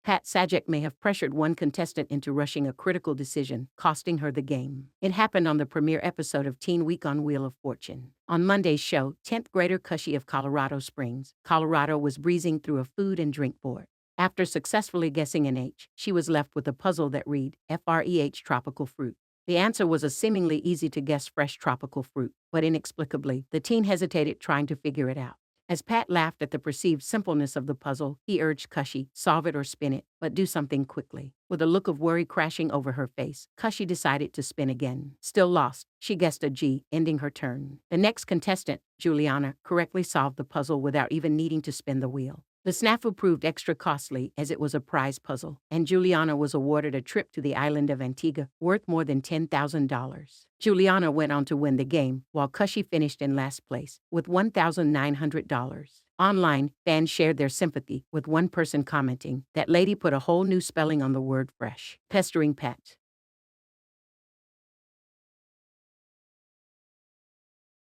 Sajak may have pressured one contestant into rushing a critical decision, costing her the game. It happened on the premiere episode of Teen Week on Wheel of Fortune. On Monday's show, 10th grader Khushi of Colorado Springs, Colorado was breezing through a food and drink board. After successfully guessing an H, she was left with a puzzle that read, FREH tropical fruit. The answer was a seemingly easy-to-guess fresh tropical fruit, but inexplicably, the teen hesitated trying to figure it out. As Pat laughed at the perceived simpleness of the puzzle, he urged Khushi, solve it or spin it, but do something quickly. With a look of worry crashing over her face, Khushi decided to spin again. Still lost, she guessed a G, ending her turn. The next contestant, Juliana, correctly solved the puzzle without even needing to spin the wheel. The snafu proved extra costly as it was a prize puzzle, and Juliana was awarded a trip to the island of Antigua worth more than $10,000. Juliana went on to win the game, while Khushi finished in last place with $1,900. Online, fans shared their sympathy, with one person commenting, "That lady put a whole new spelling on the word fresh," pestering Pat.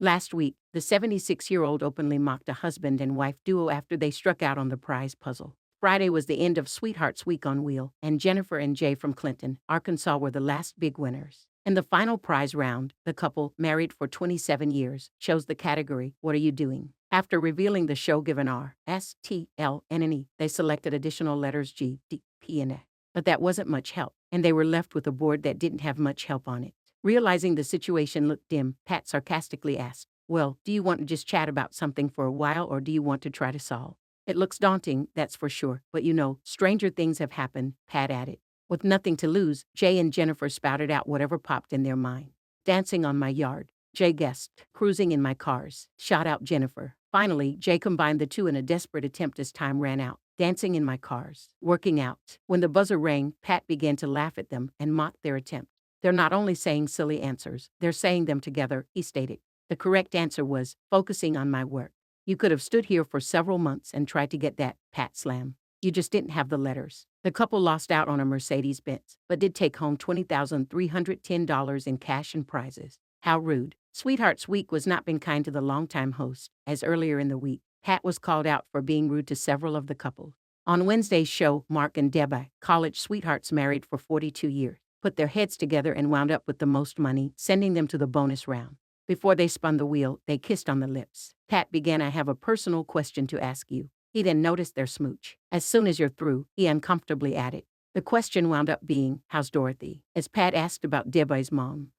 Last week, the 76-year-old openly mocked a husband and wife duo after they struck out on the prize puzzle. Friday was the end of Sweethearts Week on Wheel, and Jennifer and Jay from Clinton, Arkansas were the last big winners. In the final prize round, the couple, married for 27 years, chose the category, What Are You Doing? After revealing the show given R, S, T, L, and an E, they selected additional letters G, D, P, and A. But that wasn't much help, and they were left with a board that didn't have much help on it. Realizing the situation looked dim, Pat sarcastically asked, "Well, do you want to just chat about something for a while or do you want to try to solve?" "It looks daunting, that's for sure, but stranger things have happened," Pat added. With nothing to lose, Jay and Jennifer spouted out whatever popped in their mind. "Dancing on my yard," Jay guessed. "Cruising in my cars," shot out Jennifer. Finally, Jay combined the two in a desperate attempt as time ran out. "Dancing in my cars, working out." When the buzzer rang, Pat began to laugh at them and mock their attempt. "They're not only saying silly answers, they're saying them together," he stated. The correct answer was, "Focusing on my work." "You could have stood here for several months and tried to get that," Pat slammed. "You just didn't have the letters." The couple lost out on a Mercedes-Benz, but did take home $20,310 in cash and prizes. How rude. Sweethearts Week was not been kind to the longtime host, as earlier in the week, Pat was called out for being rude to several of the couples. On Wednesday's show, Mark and Debbie, college sweethearts married for 42 years, put their heads together and wound up with the most money, sending them to the bonus round. Before they spun the wheel, they kissed on the lips. Pat began, "I have a personal question to ask you." He then noticed their smooch. "As soon as you're through," he uncomfortably added. The question wound up being, "How's Dorothy?" As Pat asked about Debbie's mom,